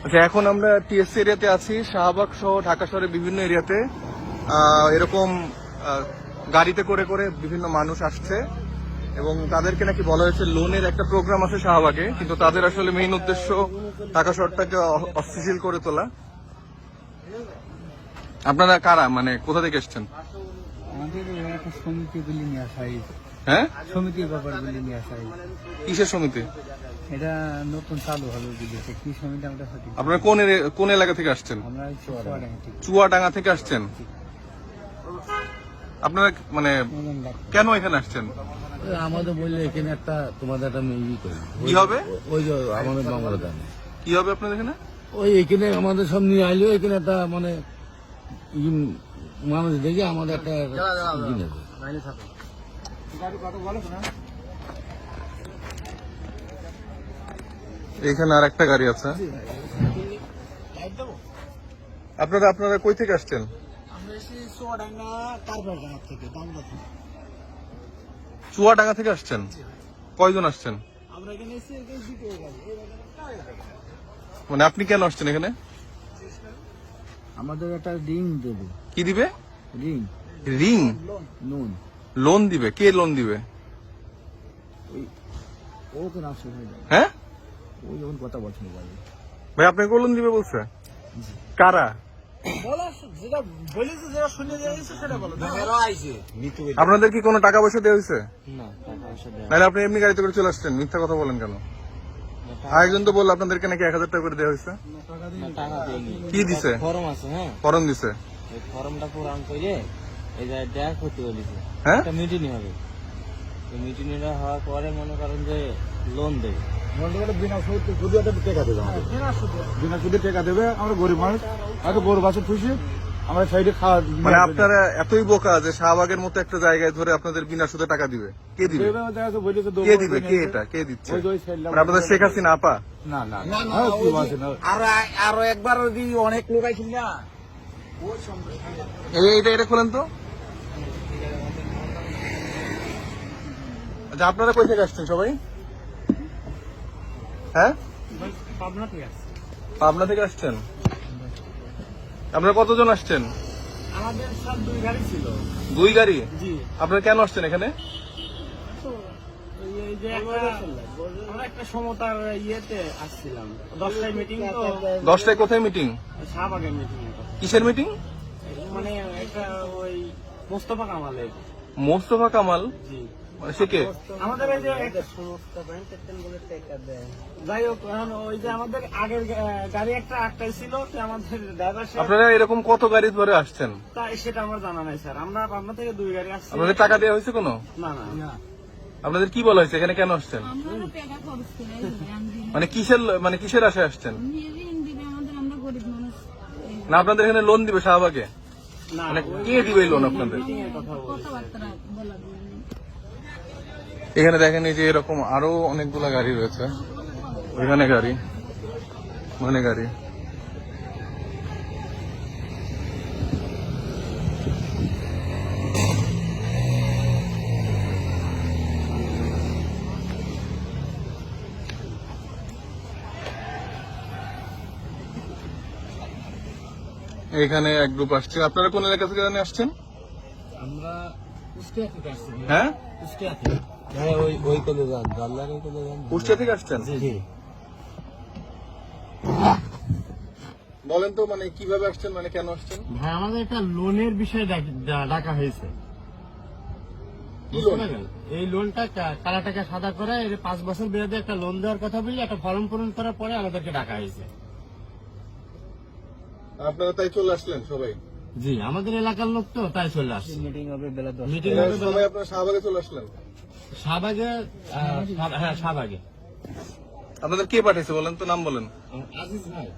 আচ্ছা, এখন আমরা টিএসসি এরিয়াতে আছি, শাহবাগ সহ ঢাকা শহরের বিভিন্ন এরিয়াতে এরকম গাড়িতে করে করে বিভিন্ন মানুষ আসছে এবং তাদেরকে নাকি বলা হয়েছে লোনের একটা প্রোগ্রাম আছে শাহবাগে, কিন্তু তাদের আসলে মেইন উদ্দেশ্য ঢাকা শহরটাকে অস্থিতিশীল করে তোলা। আপনারা কারা, মানে কোথা থেকে এসছেন? আমাদের একটা সমিতিগুলি নিয়ে আসা হয়েছে। হ্যাঁ, সমিতির ব্যাপারগুলি নিয়ে আসা হয়েছে। কিসের সমিতি? এটা নতুন চালু হবে বিদেশে, কি সমিতি আমরা সঠিক। আপনারা কোন এলাকা থেকে আসছেন? আমরা চুয়াডাঙ্গা থেকে। চুয়াডাঙ্গা থেকে আসছেন। আপনারা মানে কেন এখানে আসছেন? আমাদের বললে এখানে একটা তোমাদের একটা ই করি কি হবে? ওই যে আমাদের বাংলা জানে কি হবে আপনাদের এখানে? ওই এখানে আমাদের সব নিয়ে আইলেও এখানে একটা মানে মানুষ দেখে আমাদের একটা ই নেবে। এখানে আর একটা গাড়ি আছে। আপনারা কই থেকে আসছেন? চুয়াডাঙ্গা থেকে আসছেন? কয়জন আসছেন? মানে আপনি কেন আসছেন এখানে? আমাদের একটা রিং দেবে। কি দিবে? Ring ring loan. লোন দিবে? কে লোন দিবে? ও তো না শুনে যায়, হ্যাঁ ও যখন কথা বলছে ভাই, আপনাকে লোন দিবে বলছে? কারা? আপনাদের কি কোনো টাকা পয়সা দেওয়া হয়েছে? নাহলে আপনি এমনি গাড়িতে করে চলে আসছেন, মিথ্যা কথা বলেন কেন? আরেকজন তো বললো আপনাদেরকে নাকি 1000 টাকা করে দেওয়া হয়েছে। কি দিছে? ফর্ম আছে, হ্যাঁ ফর্ম দিছে। এই ফর্মটা পূরণ করে এই যে দেখা করতে বলেছে, হ্যাঁ, একটা মিটিং হবে। এই মিটিং হওয়ার পরে মনে করেন যে লোন দেবে। বিনা সুদে টাকা দেবে, বিনা সুদে টাকা দেবে। আমরা গরিব মানুষ, হয়তো গরু বাছুর খুশি, আমরা সাইডে খাওয়া। মানে আপনারা এতই বোকা যে শাহবাগের মতো একটা জায়গায় ধরে আপনাদের বিনা সুদে টাকা দিবে? কে দিবে? কে দিবে? কে এটা কে দিচ্ছে? মানে আপনাদের শেখ হাসিনা আপা? না না আরো একবার অনেক লোক আইছিল না। এটা খোলেন তো। আচ্ছা, আপনারা কই থেকে আসছেন সবাই? হ্যাঁ, পাবনা থেকে আসছেন। আপনারা কতজন আসছেন? আমাদের সব 2 গাড়ি ছিল। 2 গাড়ি? জি। আপনারা কেন আসছেন এখানে? এই যে আমরা একটা সমতার ইয়েতে আসছিলাম। 10টায় মিটিং তো। 10টায় কোথায় মিটিং? শাহবাগের মিটিং। কিসের মিটিং? মানে একটা ওই মোস্তফা কামালের। মোস্তফা কামাল? জি। মানে সে কে? আমাদের এই যে যাই হোক, এখন ওই যে আমাদের আগের গাড়ি একটা আটটাই ছিল, আমাদের ড্রাইভার আপনারা এরকম কত গাড়ি ধরে আসছেন? সেটা আমার জানা নাই স্যার। আমরা পাবনা থেকে 2 গাড়ি আসছি। আপনাদের টাকা দেওয়া হয়েছে কোনো? না না। আপনাদের কি বলা হয়েছে, এখানে কেন আসছেন? মানে কিসের আশায় আসছেন? না, আপনাদের এখানে লোন দিবে শাহবাগে? মানে কে দিবে লোন আপনাদের? এখানে দেখেন এই যে এরকম আরো অনেকগুলা গাড়ি রয়েছে। ওইখানে গাড়ি, মানে গাড়ি। এখানে এক গ্রুপ আসছে। আপনারা কোন এলাকা থেকে আসছেন? আমরা কুষ্টিয়া থেকে আসছি। হ্যাঁ, কুষ্টিয়া থেকে। হ্যাঁ, ওই কলে যান, জানলার ওই কলে যান। কুষ্টিয়া থেকে আসছেন? জি। বলেন তো, মানে কিভাবে আসছেন, মানে কেন আসছেন? ভাই, আমাদের একটা লোনের বিষয়ে ডাকা হয়েছে। কি লোন? এই লোনটা কালা টাকা সাদা করে 5 বছর মেয়াদে একটা লোন দেওয়ার কথা বলে একটা ফর্ম পূরণ করার পরে আমাদেরকে ডাকা হয়েছে। আপনারা তাই চলে আসলেন সবাই? জি, আমাদের এলাকার লোক তো, তাই চলে আসছে। মিটিং হবে বেলা 10। মিটিং সবাই আপনারা শাহবাগে চলে আসলেন? শাহবাগে, হ্যাঁ শাহবাগে। আপনাদের কে পাঠিয়েছে বলেন তো, নাম বলেন। আজিজ ভাই।